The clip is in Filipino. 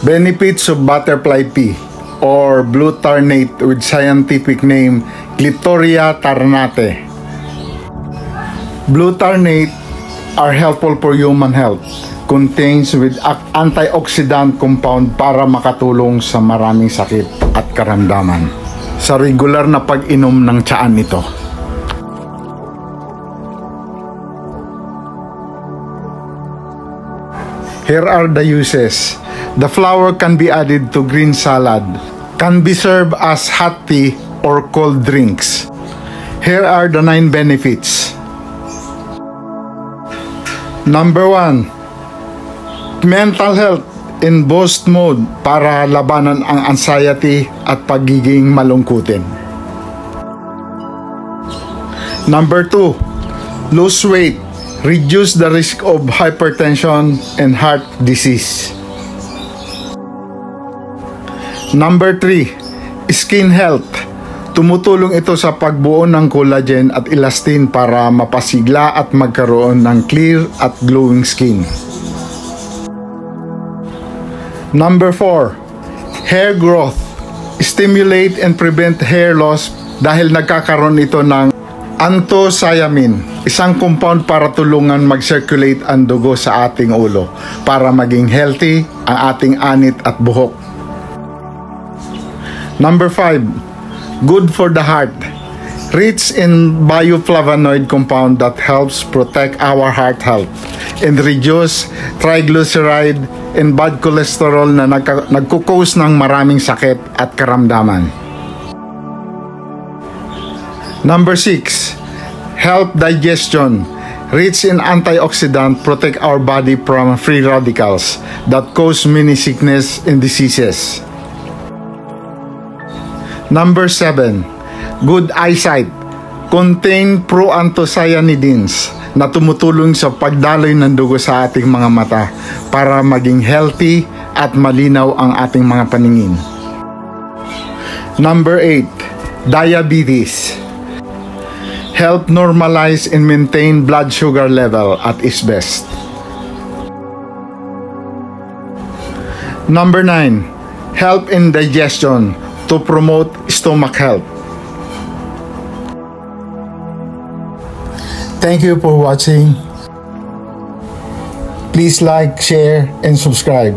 Benefits of butterfly pea or blue tarnate with scientific name Clitoria tarnate. Blue tarnate are helpful for human health. Contains with antioxidant compound para makatulong sa maraming sakit at karamdaman sa regular na pag-inom ng tiyaan nito. Here are the uses. The flower can be added to green salad, can be served as hot tea or cold drinks. Here are the 9 benefits. Number 1. Mental health in boost mode para labanan ang anxiety at pagiging malungkutin. Number 2. Lose weight. Reduce the risk of hypertension and heart disease. Number 3. Skin health. Tumutulong ito sa pagbuo ng collagen at elastin para mapasigla at magkaroon ng clear at glowing skin. Number 4. Hair growth. Stimulate and prevent hair loss dahil nagkakaroon ito ng anthocyanin, isang compound para tulungan mag-circulate ang dugo sa ating ulo para maging healthy ang ating anit at buhok. Number 5. Good for the heart. Rich in bioflavonoid compound that helps protect our heart health and reduce triglyceride and bad cholesterol na nagkukos ng maraming sakit at karamdaman. Number 6. Help digestion. Rich in antioxidant, protect our body from free radicals that cause many sickness and diseases. Number 7. Good eyesight. Contain proanthocyanidins na tumutulong sa pagdaloy ng dugo sa ating mga mata para maging healthy at malinaw ang ating mga paningin. Number 8. Diabetes. Help normalize and maintain blood sugar level at its best. Number 9. Help in digestion to promote stomach health. Thank you for watching. Please like, share, and subscribe.